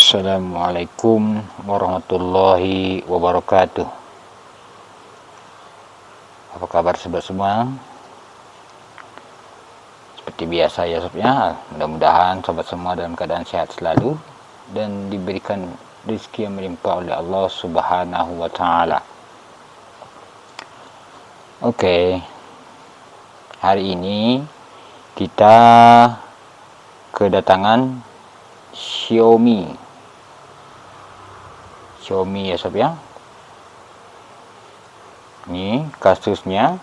Assalamualaikum warahmatullahi wabarakatuh. Apa kabar sobat semua? Seperti biasa ya sob ya, mudah-mudahan sobat semua dalam keadaan sehat selalu dan diberikan rezeki yang melimpah oleh Allah Subhanahu wa taala. Oke. Hari ini kita kedatangan Xiaomi ya sob ya. Ini kasusnya.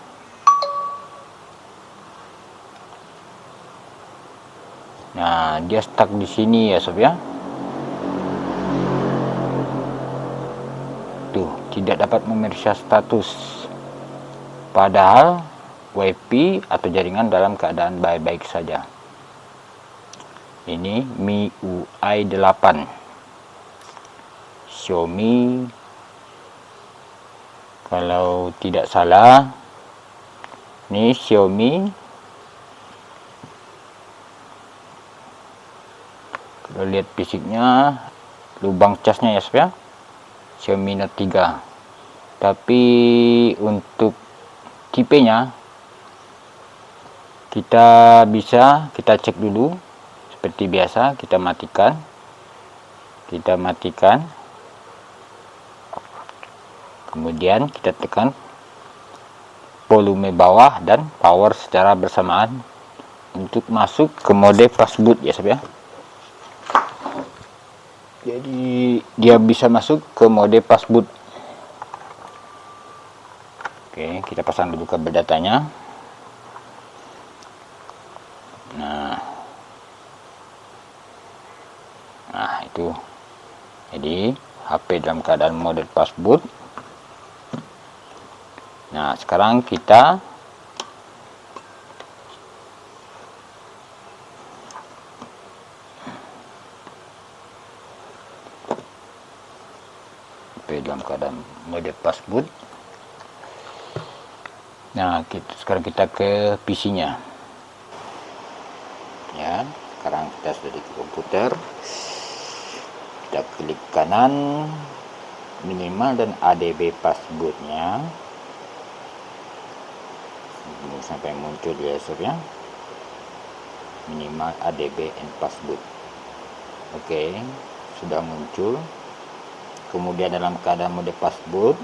Nah, dia stuck di sini ya sob ya. Tuh, tidak dapat memeriksa status. Padahal WiFi atau jaringan dalam keadaan baik-baik saja. Ini MIUI 8 Xiaomi, kalau tidak salah ini Xiaomi, kalau lihat fisiknya lubang casnya ya sob ya, Xiaomi Note 3. Tapi untuk tipenya kita cek dulu. Seperti biasa kita matikan, kemudian kita tekan volume bawah dan power secara bersamaan untuk masuk ke mode fastboot ya sob ya. Jadi dia bisa masuk ke mode fastboot. Oke, kita pasang dulu kabel datanya. Nah itu, jadi HP dalam keadaan mode fastboot. Nah sekarang kita HP dalam keadaan mode fastboot. Nah sekarang kita ke PC-nya ya. Sekarang kita sudah di komputer, kita klik kanan minimal dan ADB fastbootnya sampai muncul ya sob ya, minimal ADB and fastboot. Oke, sudah muncul. Kemudian dalam keadaan mode fastboot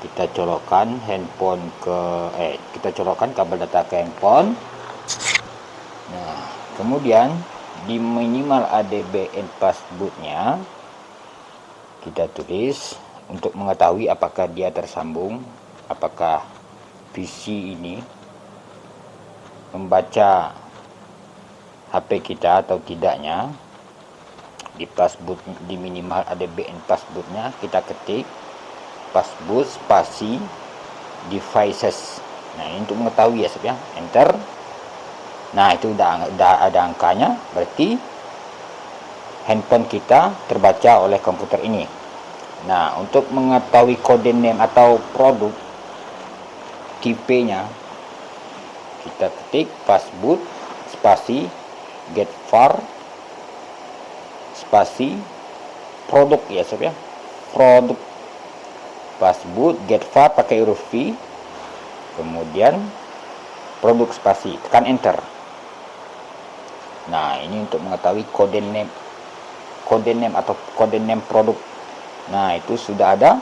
kita colokkan kita colokkan kabel data ke handphone. Nah kemudian di minimal ADB and fastbootnya kita tulis untuk mengetahui apakah dia tersambung, apakah PC ini membaca HP kita atau tidaknya. Di fastboot, di minimal ADB and fastbootnya kita ketik fastboot spasi devices. Nah ini untuk mengetahui ya sob ya, enter. Nah itu udah ada angkanya, berarti handphone kita terbaca oleh komputer ini. Nah untuk mengetahui kode name atau produk tipenya, kita ketik fastboot spasi get far spasi produk ya sob ya, produk fastboot get far pakai huruf V, kemudian produk spasi, tekan enter. Nah ini untuk mengetahui kode name atau kode name produk. Nah itu sudah ada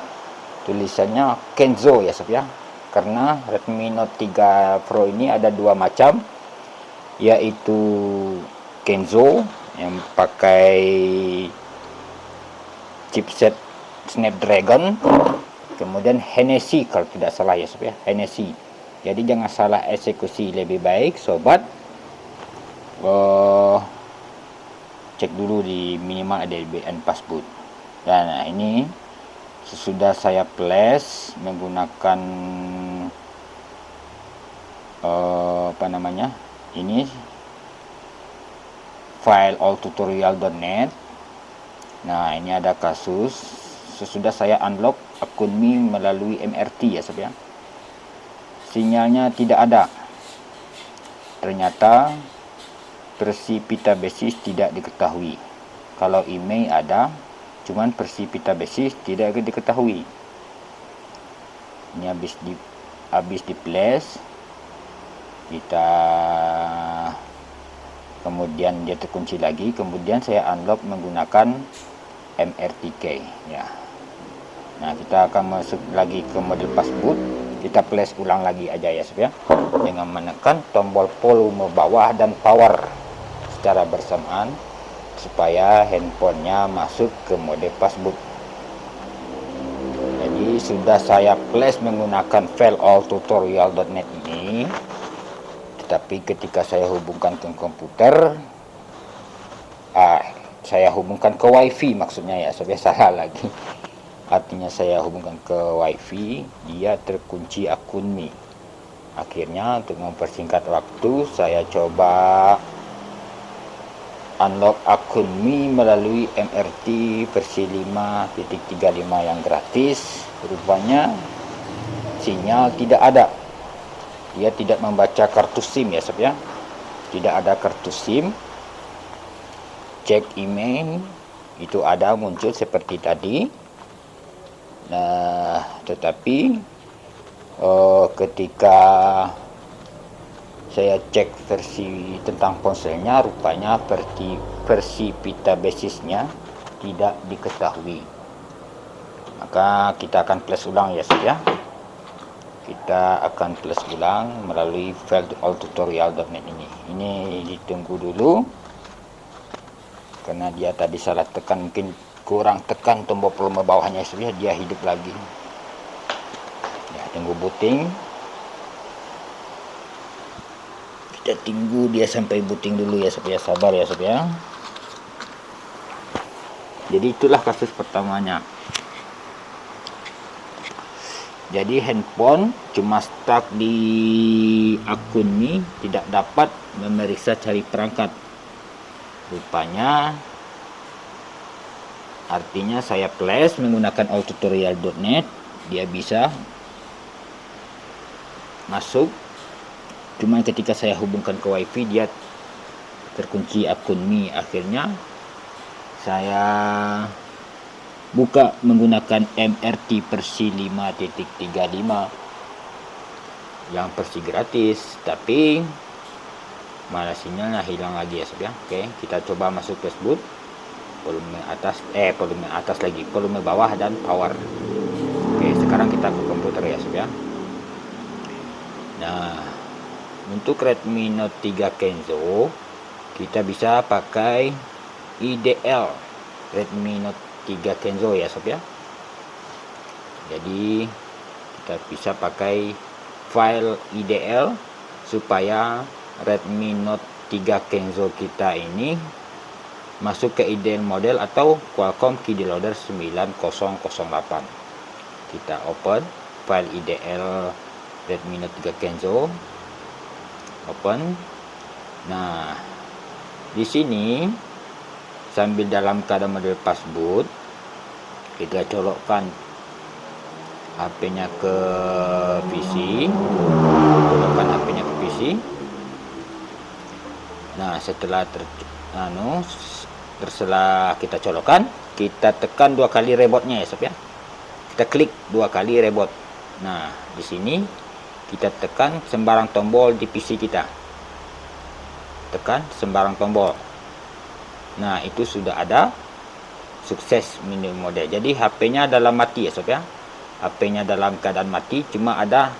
tulisannya Kenzo ya sob ya, karena Redmi Note 3 Pro ini ada dua macam, yaitu Kenzo yang pakai chipset Snapdragon, kemudian Hennessy kalau tidak salah ya sob ya, Hennessy. Jadi jangan salah eksekusi, lebih baik sobat cek dulu di minimal ADB and fastboot. Dan nah, ini sesudah saya flash menggunakan ini file alltutorial.net. Nah ini ada kasus sesudah saya unlock akun Mi melalui MRT ya sob ya, sinyalnya tidak ada. Ternyata versi pita basis tidak diketahui. Kalau email ada, cuman versi pita basis tidak diketahui. Ini habis di flash, kita kemudian dia terkunci lagi, kemudian saya unlock menggunakan MRTK ya. Nah, kita akan masuk lagi ke model passboot. Kita flash ulang lagi aja ya sob ya, dengan menekan tombol volume bawah dan power secara bersamaan supaya handphonenya masuk ke mode passboot. Jadi sudah saya flash menggunakan file alltutorial.net ini, tetapi ketika saya hubungkan ke komputer, saya hubungkan ke wifi maksudnya ya sob ya, salah lagi. Artinya saya hubungkan ke wifi, dia terkunci akun Mi. Akhirnya untuk mempersingkat waktu, saya coba unlock akun Mi melalui MRT versi 5.35 yang gratis. Rupanya sinyal tidak ada. Dia tidak membaca kartu SIM ya sob ya. Tidak ada kartu SIM. Cek email, itu ada muncul seperti tadi. Nah, tetapi ketika saya cek versi tentang ponselnya, rupanya versi pita basisnya tidak diketahui. Maka kita akan flash ulang ya sob ya. Kita akan flash ulang melalui file alltutorial.net ini. Ini ditunggu dulu, karena dia tadi salah tekan, mungkin kurang tekan tombol volume bawahnya sob ya, dia hidup lagi. Ya, tunggu booting. Kita tunggu dia sampai booting dulu ya sob ya, sabar ya sob ya. Jadi itulah kasus pertamanya. Jadi handphone cuma stuck di akun Mi, tidak dapat memeriksa cari perangkat. Rupanya artinya saya flash menggunakan alltutorial.net, dia bisa masuk. Cuma ketika saya hubungkan ke wifi, dia terkunci akun Mi. Akhirnya saya buka menggunakan MRT versi 5.35 yang versi gratis, tapi malah sinyalnya hilang lagi ya sob ya. Oke, kita coba masuk Facebook. Volume atas lagi, volume bawah dan power. Oke, sekarang kita ke komputer ya sob ya. Nah, untuk Redmi Note 3 Kenzo kita bisa pakai IDL Redmi Note 3 Kenzo ya sob ya. Jadi kita bisa pakai file IDL supaya Redmi Note 3 Kenzo kita ini masuk ke IDL model atau Qualcomm Key Loader 9008. Kita open file IDL Redmi Note 3 Kenzo, open. Nah, di sini sambil dalam keadaan model passboot, kita colokkan HP-nya ke PC, colokkan HP-nya ke PC. Nah, setelah terselah kita colokkan, kita tekan 2 kali rebootnya ya sob ya. Kita klik 2 kali reboot. Nah, di sini kita tekan sembarang tombol di PC kita. Tekan sembarang tombol. Nah, itu sudah ada sukses menu mode. Jadi HP-nya dalam mati ya sob ya. HP-nya dalam keadaan mati, cuma ada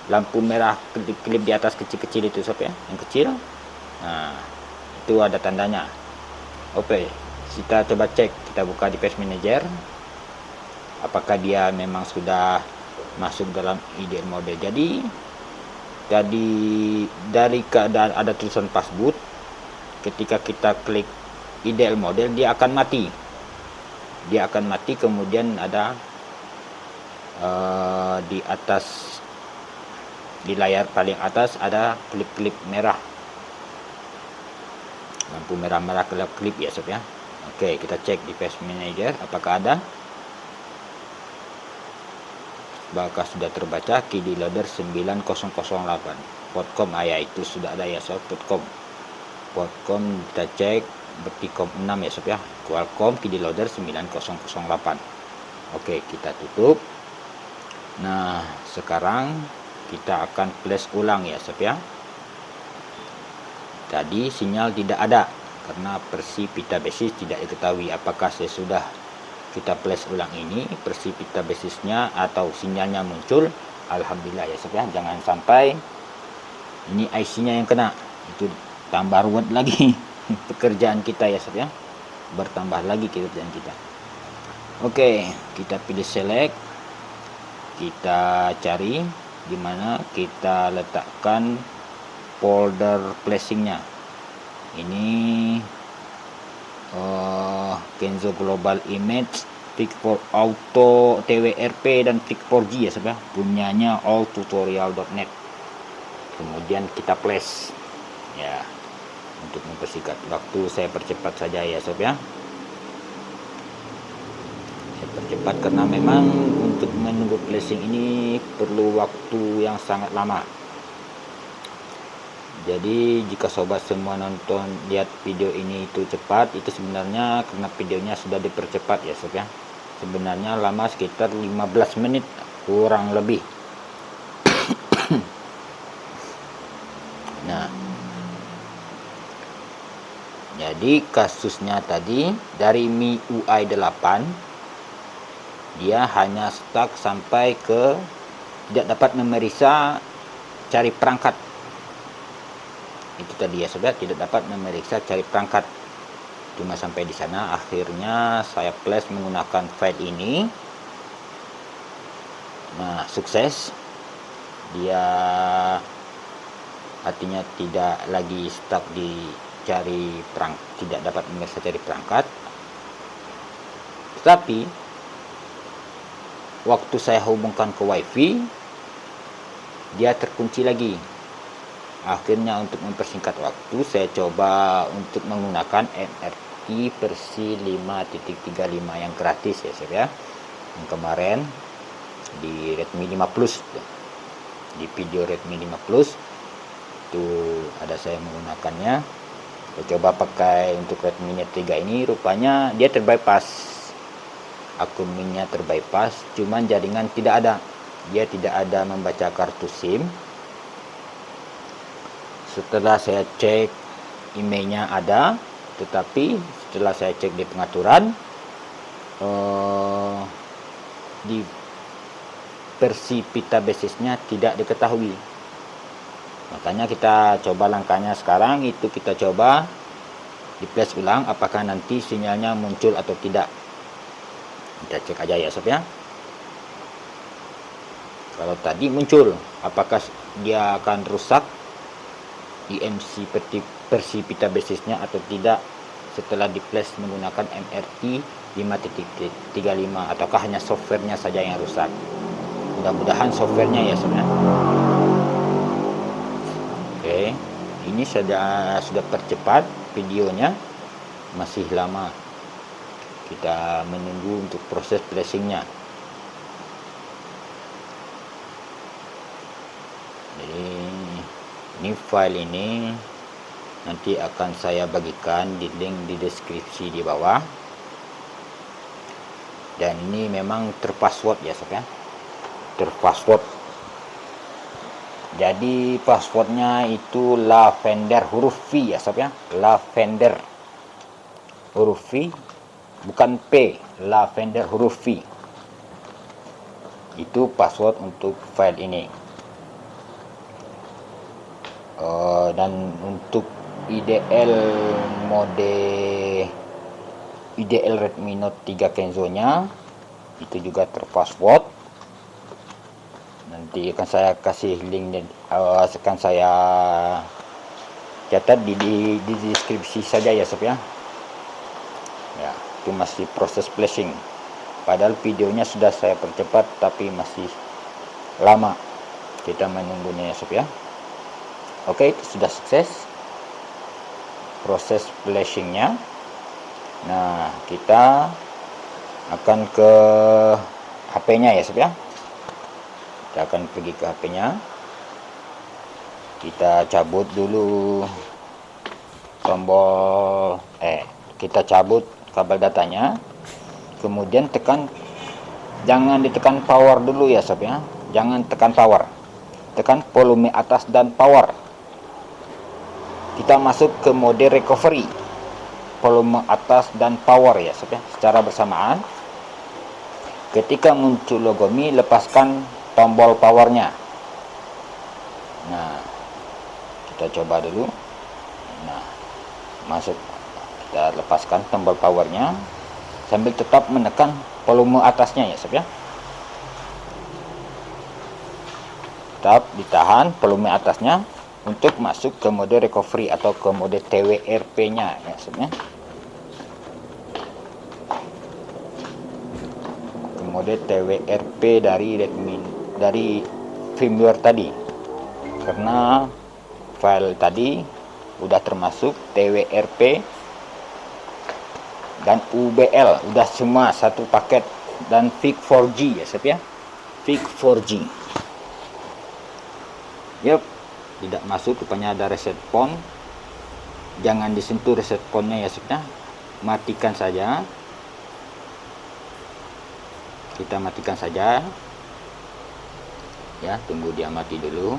lampu merah klip di atas kecil-kecil itu sob ya, yang kecil. Nah, itu ada tandanya. Oke, kita coba cek, kita buka di Device Manager. Apakah dia memang sudah masuk dalam IDL mode. Jadi dari keadaan ada tulisan passboot, ketika kita klik IDL model, dia akan mati. Dia akan mati, kemudian ada di atas, di layar paling atas ada klip-klip merah, lampu merah-merah klip ya sob ya. Oke, kita cek di Device Manager apakah ada. Apakah sudah terbaca Key Loader 9008 Qualcomm, ya itu sudah ada ya sob, Qualcomm. Kita cek Verticom 6 ya sob ya, Qualcomm Kidiloader 9008. Oke, kita tutup. Nah, sekarang kita akan flash ulang ya sob ya. Tadi sinyal tidak ada karena versi pita basis tidak diketahui. Apakah sesudah kita flash ulang ini versi pita basisnya atau sinyalnya muncul? Alhamdulillah ya sob ya. Jangan sampai ini IC-nya yang kena, itu tambah ruwet lagi pekerjaan kita ya sob ya, bertambah lagi pekerjaan kita. Oke, kita pilih select, kita cari di mana kita letakkan folder flashingnya. Ini Kenzo Global Image Fix for Auto TWRP dan Fix 4G ya sob ya, punyanya alltutorial.net. Kemudian kita flash ya, untuk mempersingkat waktu saya percepat saja ya sob ya. Saya percepat karena memang untuk menunggu flashing ini perlu waktu yang sangat lama. Jadi jika sobat semua nonton lihat video ini itu cepat, itu sebenarnya karena videonya sudah dipercepat ya sob ya. Sebenarnya lama sekitar 15 menit kurang lebih. Nah, jadi kasusnya tadi dari MIUI 8 dia hanya stuck sampai ke tidak dapat memeriksa cari perangkat. Itu tadi ya sobat, tidak dapat memeriksa cari perangkat, cuma sampai di sana. Akhirnya saya flash menggunakan file ini. Nah, sukses, dia artinya tidak lagi stuck di cari perangkat, tidak dapat memeriksa cari perangkat. Tetapi waktu saya hubungkan ke wifi dia terkunci lagi. Akhirnya untuk mempersingkat waktu saya coba untuk menggunakan MRT versi 5.35 yang gratis ya sob ya. Yang kemarin di Redmi 5 Plus, di video Redmi 5 Plus itu ada saya menggunakannya. Saya coba pakai untuk Redmi 3 ini, rupanya dia terbypass, akun minnya terbypass, cuman jaringan tidak ada, dia tidak ada membaca kartu SIM. Setelah saya cek emailnya ada, tetapi setelah saya cek di pengaturan di versi pita basisnya tidak diketahui. Makanya kita coba langkahnya sekarang itu, kita coba di flash ulang apakah nanti sinyalnya muncul atau tidak. Kita cek aja ya sob ya. Kalau tadi muncul, apakah dia akan rusak IMC versi pita basisnya atau tidak setelah di flash menggunakan MRT 5.35, ataukah hanya softwarenya saja yang rusak. Mudah-mudahan softwarenya ya sob ya. Oke, ini sudah percepat videonya, masih lama kita menunggu untuk proses flashingnya. Jadi ini file ini nanti akan saya bagikan di link di deskripsi di bawah. Dan ini memang terpassword ya sob ya, terpassword. Jadi passwordnya itu lavender huruf V ya sob ya, lavender huruf V, bukan P, lavender huruf V. Itu password untuk file ini. Dan untuk IDL mode IDL Redmi Note 3 Kenzo nya itu juga terpassword. Nanti akan saya kasih link, akan saya catat di deskripsi saja ya sob ya. Ya, itu masih proses flashing. Padahal videonya sudah saya percepat tapi masih lama kita menunggunya ya sob ya. Oke, itu sudah sukses proses flashingnya. Nah, kita akan ke HP-nya ya sob ya. Kita akan pergi ke HP-nya. Kita cabut dulu tombol kita cabut kabel datanya, kemudian tekan, jangan ditekan power dulu ya sob ya, jangan tekan power, tekan volume atas dan power. Kita masuk ke mode recovery, volume atas dan power ya sob ya, secara bersamaan. Ketika muncul logo Mi, lepaskan tombol powernya. Nah, kita coba dulu. Nah, masuk, kita lepaskan tombol powernya sambil tetap menekan volume atasnya ya sob ya. Tetap ditahan volume atasnya untuk masuk ke mode recovery atau ke mode TWRP nya ya sob ya. Ke mode TWRP dari firmware tadi, karena file tadi udah termasuk TWRP dan UBL, udah semua satu paket, dan VIC 4G ya sob ya, VIC 4G. Yep, tidak masuk, rupanya ada reset pon. Jangan disentuh reset ponnya ya sob ya, matikan saja. Kita matikan saja ya, tunggu dia mati dulu,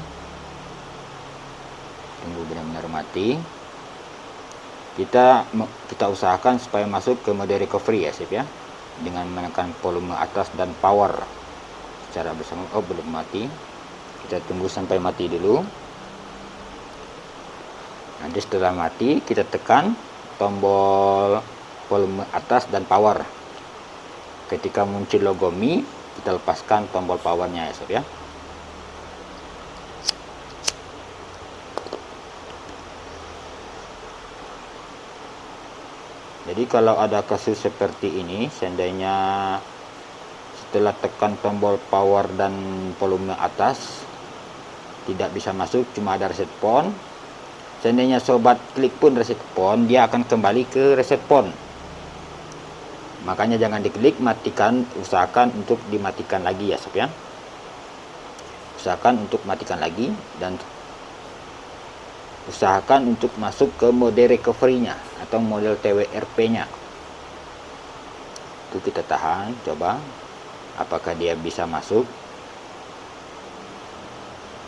tunggu benar-benar mati. Kita usahakan supaya masuk ke mode recovery ya sob ya, dengan menekan volume atas dan power secara bersama. Oh, belum mati, kita tunggu sampai mati dulu. Nanti setelah mati kita tekan tombol volume atas dan power. Ketika muncul logo Mi, kita lepaskan tombol powernya ya sob ya. Jadi kalau ada kasus seperti ini, seandainya setelah tekan tombol power dan volume atas tidak bisa masuk, cuma ada reset pon, seandainya sobat klik pun reset pon, dia akan kembali ke reset pon. Makanya jangan diklik, matikan, usahakan untuk dimatikan lagi ya sob ya. Usahakan untuk matikan lagi, dan usahakan untuk masuk ke mode recovery-nya atau model TWRP-nya. Itu kita tahan, coba apakah dia bisa masuk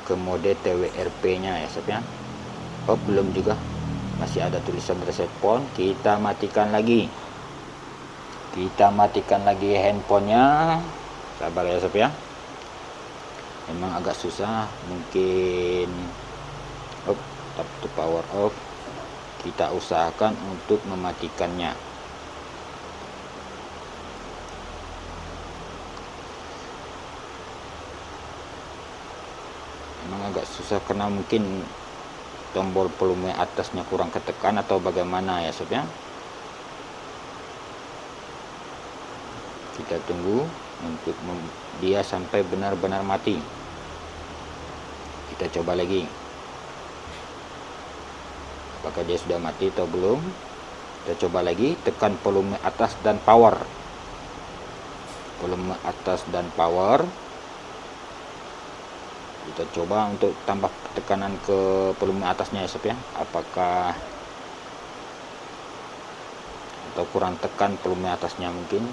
ke mode TWRP-nya ya sob ya. Oh, belum juga, masih ada tulisan reset pon. Kita matikan lagi. Kita matikan lagi handphonenya. Sabar ya sob ya, memang agak susah mungkin. Tap to power off. Kita usahakan untuk mematikannya. Memang agak susah karena mungkin tombol volume atasnya kurang ketekan atau bagaimana ya sob ya. Kita tunggu untuk dia sampai benar-benar mati. Kita coba lagi, apakah dia sudah mati atau belum. Kita coba lagi, tekan volume atas dan power, volume atas dan power. Kita coba untuk tambah tekanan ke volume atasnya ya sob ya, apakah atau kurang tekan volume atasnya mungkin,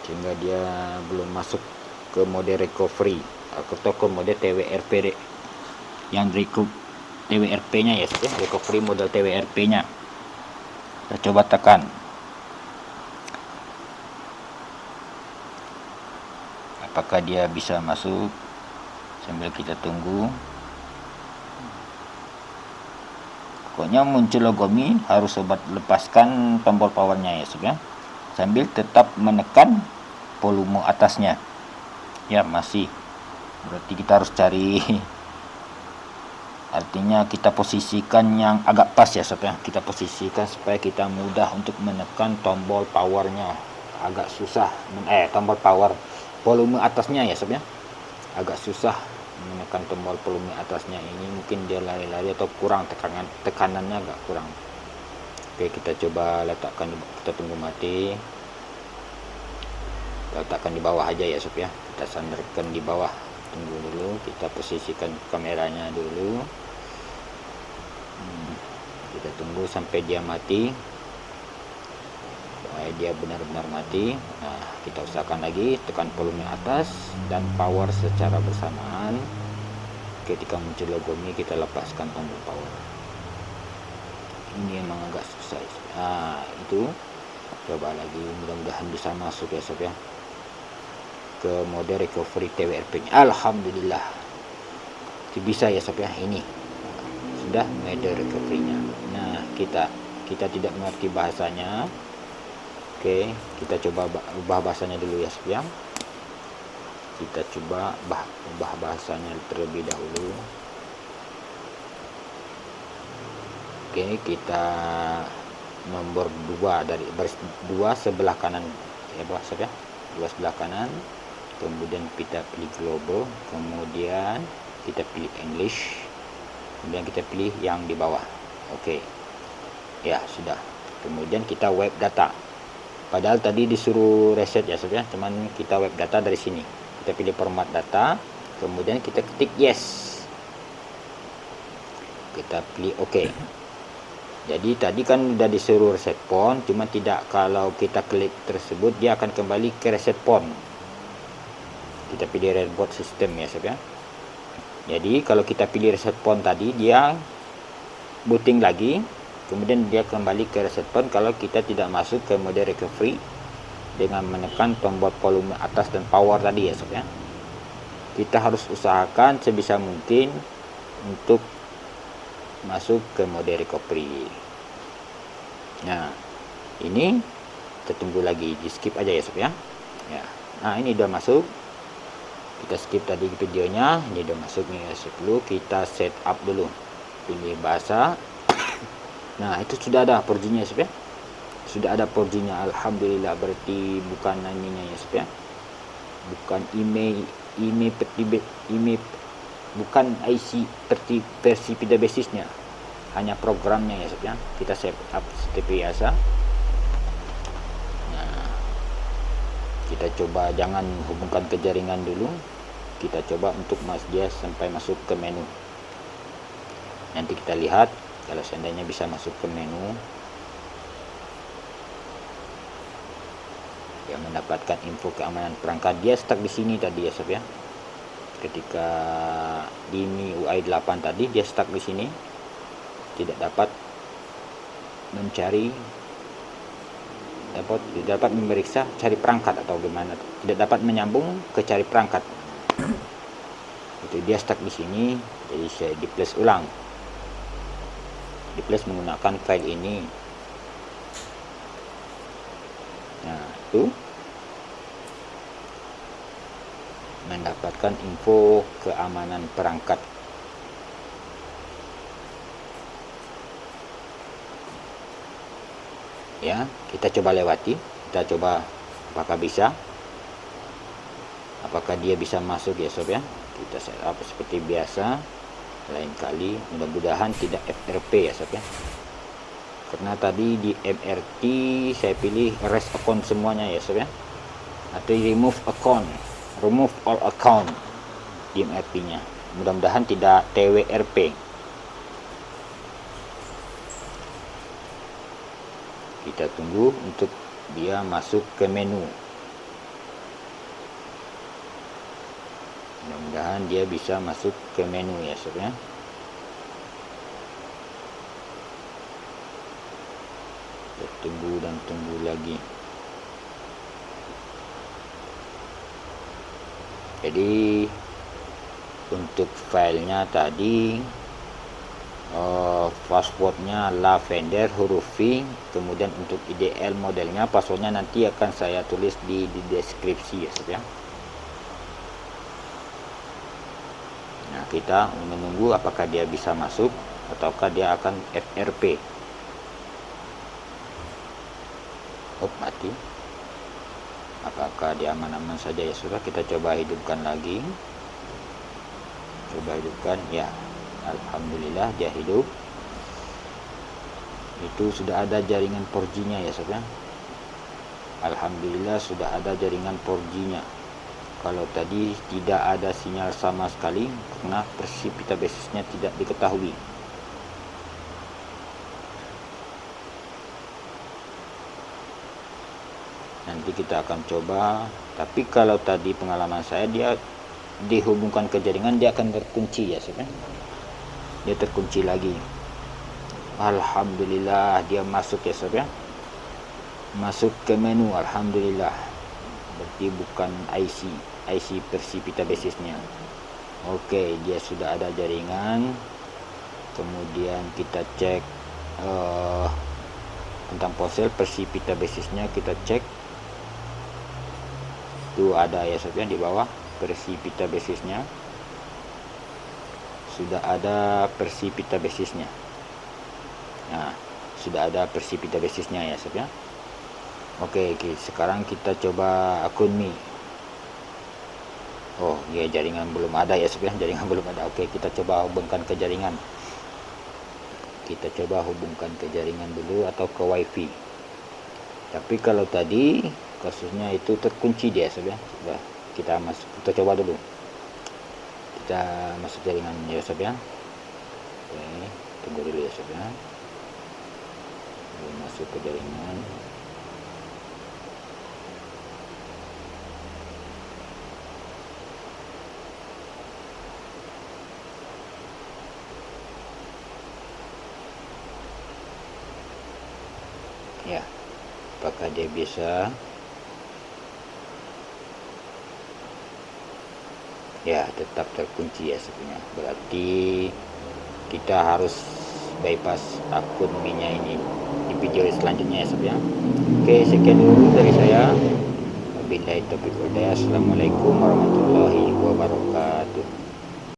sehingga dia belum masuk ke mode recovery atau ke mode TWRP yang TWRP nya ya, recovery model TWRP nya. Kita coba tekan, apakah dia bisa masuk, sambil kita tunggu. Pokoknya muncul logo Mi, harus sobat lepaskan tombol powernya ya sob ya, sambil tetap menekan volume atasnya ya. Masih, berarti kita harus cari, artinya kita posisikan yang agak pas ya sob ya, kita posisikan supaya kita mudah untuk menekan tombol powernya. Agak susah tombol power volume atasnya ya sob ya, agak susah menekan tombol volume atasnya ini, mungkin dia lari-lari atau kurang tekanannya agak kurang. Oke, kita coba letakkan, kita tunggu mati. Letakkan di bawah aja ya sob ya, kita sandarkan di bawah. Tunggu dulu, kita posisikan kameranya dulu. Kita tunggu sampai dia mati, supaya dia benar-benar mati. Nah, kita usahakan lagi, tekan volume atas dan power secara bersamaan. Ketika muncul logo ini, kita lepaskan tombol power. Ini emang agak susah. Nah, itu coba lagi, mudah-mudahan bisa masuk ya sob ya, ke mode recovery TWRP nya. Alhamdulillah bisa ya sob ya. Ini sudah mode recovery nya. Nah, kita tidak mengerti bahasanya. Oke, kita coba ubah bahasanya dulu ya sob ya. Kita coba ubah bahasanya terlebih dahulu. Oke, kita nomor 2 dari baris 2 sebelah kanan ya bawah sob ya. 2 sebelah kanan, kemudian kita pilih global, kemudian kita pilih English, kemudian kita pilih yang di bawah. Oke, ya sudah. Kemudian kita web data, padahal tadi disuruh reset ya sob ya, cuman kita web data dari sini. Kita pilih format data, kemudian kita ketik yes, kita pilih OK. Jadi tadi kan udah disuruh reset font, cuma tidak, kalau kita klik tersebut dia akan kembali ke reset font. Kita pilih reboot system ya sob ya. Jadi kalau kita pilih reset font tadi, dia booting lagi, kemudian dia kembali ke reset font kalau kita tidak masuk ke mode recovery dengan menekan tombol volume atas dan power tadi ya sob ya. Kita harus usahakan sebisa mungkin untuk masuk ke mode recovery. Nah, ini kita tunggu lagi, di skip aja ya sob ya. Ya. Nah, ini udah masuk. Kita skip tadi videonya, ini udah masuk nih ya sob. Dulu kita setup dulu. Pilih bahasa. Nah, itu sudah ada 4G-nya sob ya. Sudah ada 4G-nya, alhamdulillah. Berarti bukan ininya ya sob ya. Bukan email bukan IC versi pindah basisnya, hanya programnya ya sob ya. Kita save up seperti biasa. Nah, kita coba jangan hubungkan ke jaringan dulu. Kita coba untuk dia sampai masuk ke menu. Nanti kita lihat kalau seandainya bisa masuk ke menu, yang mendapatkan info keamanan perangkat. Dia stuck di sini tadi ya sob ya. Ketika di MIUI 8 tadi dia stuck di sini, tidak dapat mencari, tidak dapat memeriksa cari perangkat atau gimana, tidak dapat menyambung ke cari perangkat. Itu dia stuck di sini. Jadi saya di place ulang, di place menggunakan file ini. Nah, itu mendapatkan info keamanan perangkat. Ya, kita coba lewati, kita coba apakah bisa, apakah dia bisa masuk ya sob ya. Kita setup seperti biasa. Lain kali mudah-mudahan tidak FRP ya sob ya. Karena tadi di MRT saya pilih erase account semuanya ya sob ya, atau remove account, remove all account di MRT nya. Mudah-mudahan tidak TWRP. Kita tunggu untuk dia masuk ke menu. Mudah-mudahan dia bisa masuk ke menu ya sob ya. Tunggu dan tunggu lagi. Jadi untuk filenya tadi passwordnya lavender huruf V, kemudian untuk IDL modelnya passwordnya nanti akan saya tulis di deskripsi ya sob ya. Nah, kita menunggu apakah dia bisa masuk ataukah dia akan FRP. Mati. Apakah dia aman-aman saja ya sudah. Kita coba hidupkan lagi, coba hidupkan ya, alhamdulillah dia hidup. Itu sudah ada jaringan 4G nya ya sob ya. Alhamdulillah sudah ada jaringan 4G nya. Kalau tadi tidak ada sinyal sama sekali karena versi pita basisnya tidak diketahui. Jadi kita akan coba, tapi kalau tadi pengalaman saya dia dihubungkan ke jaringan dia akan terkunci ya sob ya. Dia terkunci lagi. Alhamdulillah dia masuk ya sob ya. Masuk ke menu, alhamdulillah. Berarti bukan IC Persipita basisnya. Oke, dia sudah ada jaringan. Kemudian kita cek tentang ponsel Persipita basisnya, kita cek itu ada ya sob ya, di bawah Persipita basisnya sudah ada Persipita basisnya. Nah, sudah ada Persipita basisnya ya sob ya. Oke, sekarang kita coba akun Mi. Oh ya, jaringan belum ada ya sob ya, jaringan belum ada. Oke, kita coba hubungkan ke jaringan. Kita coba hubungkan ke jaringan dulu atau ke wifi. Tapi kalau tadi kasusnya itu terkunci dia sob ya. Coba kita masuk, kita coba dulu. Kita masuk jaringan ya sob ya. Oke, tunggu dulu ya sob ya. Masuk ke jaringan. Ya, apakah dia bisa? Ya, tetap terkunci ya sebenarnya. Berarti kita harus bypass akun Mi-nya ini di video selanjutnya ya sebenarnya. Oke, sekian dulu dari saya. Wabillahi taufiq wal hidayah. Assalamualaikum warahmatullahi wabarakatuh.